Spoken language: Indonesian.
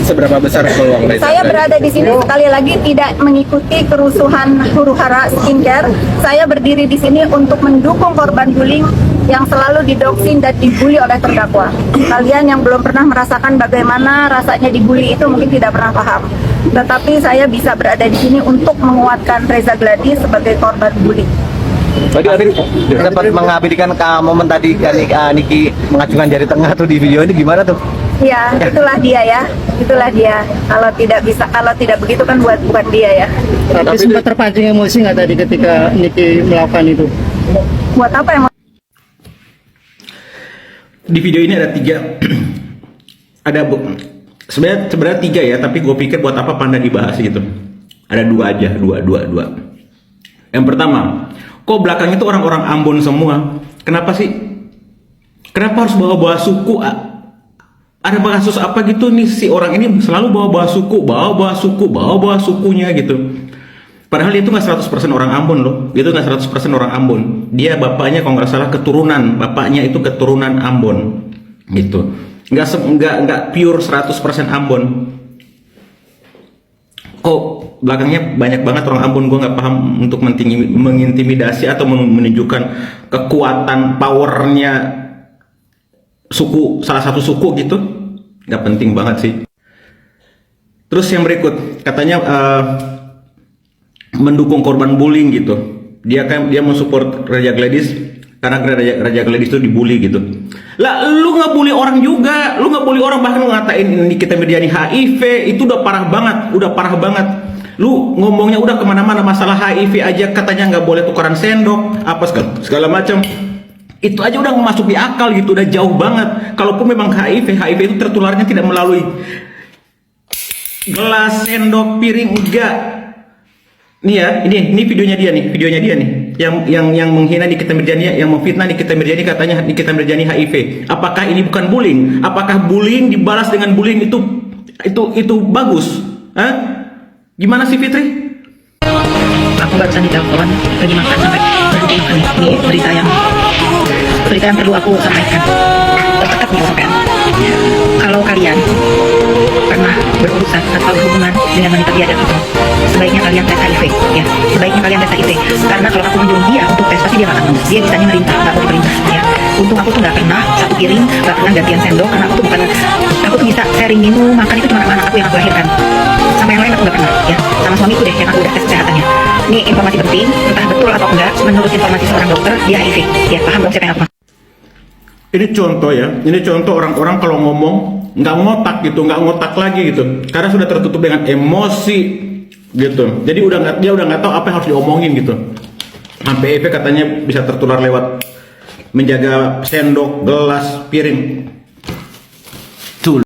seberapa besar peluang Reza? Saya berada di sini sekali lagi tidak mengikuti kerusuhan huru-hara skincare. Saya berdiri di sini untuk mendukung korban bullying yang selalu didoksin dan dibully oleh terdakwa. Kalian yang belum pernah merasakan bagaimana rasanya dibully itu mungkin tidak pernah paham. Tetapi saya bisa berada di sini untuk menguatkan Reza Gladys sebagai korban bullying. Tadi Arif dapat mengabadikan momen tadi Niki mengacungkan jari tengah tuh di video ini gimana tuh? Ya, itulah dia ya. Itulah dia. Kalau tidak begitu kan bukan dia ya. Tapi sempat terpancing emosi nggak tadi ketika Niki melakukan itu? Buat apa yang Di video ini ada tiga, sebenarnya tiga ya, tapi gue pikir buat apa Panda dibahas gitu. Ada dua aja, dua. Yang pertama, kok belakang itu orang-orang Ambon semua? Kenapa sih? Kenapa harus bawa-bawa suku? Ada kasus apa gitu nih, si orang ini selalu bawa-bawa sukunya gitu. Padahal dia itu nggak 100% orang Ambon loh. Dia itu nggak 100% orang Ambon. Dia bapaknya kalau nggak salah keturunan, bapaknya itu keturunan Ambon gitu. Nggak pure 100% Ambon. Kok belakangnya banyak banget orang Ambon? Gue nggak paham untuk mengintimidasi atau menunjukkan kekuatan powernya suku, salah satu suku gitu. Nggak penting banget sih. Terus yang berikut katanya mendukung korban bullying gitu. Dia mensupport Reza Gladys karena Reza Gladys itu dibully gitu. Lah lu nggak bully orang juga, lu nggak bully orang, bahkan ngatain Nikita Mirzani HIV, itu udah parah banget. Lu ngomongnya udah kemana-mana masalah HIV aja, katanya nggak boleh tukaran sendok apa segala macam. Itu aja udah nggak masuk di akal gitu, udah jauh banget. Kalaupun memang HIV itu tertularnya tidak melalui gelas, sendok, piring, enggak. Nih ya, ini videonya dia nih, yang menghina Nikita Mirzani, yang memfitnah Nikita Mirzani, katanya Nikita Mirzani HIV. Apakah ini bukan bullying? Apakah bullying dibalas dengan bullying itu bagus? Hah? Gimana sih Fitri? Aku barusan ditelepon lagi makan sampai berhenti makan. Ini berita yang perlu aku sampaikan. Terdekat nih sampean. Kalau kalian pernah berurusan atau berhubungan dengan wanita biadab itu, sebaiknya kalian tes HIV ya. Sebaiknya kalian tes HIV, karena kalau aku menyuruh dia untuk tes pasti dia nggak akan mau. Dia bisanya merintah, nggak mau diperintah ya. Untung aku tuh nggak pernah satu piring, nggak pernah gantian sendok, karena aku tuh bisa sharing minum makan itu cuma sama anak aku yang aku lahirkan. Sama yang lain aku nggak pernah ya. Sama suamiku deh yang aku udah tes kesehatannya. Ini informasi penting, entah betul atau enggak, menurut informasi seorang dokter dia HIV ya. Paham dong siapa yang aku? Ini contoh ya, ini contoh orang-orang kalau ngomong nggak ngotak gitu, nggak ngotak lagi gitu, karena sudah tertutup dengan emosi gitu. Jadi dia udah nggak tahu apa yang harus diomongin gitu. Sampai HIV katanya bisa tertular lewat menjaga sendok, gelas, piring.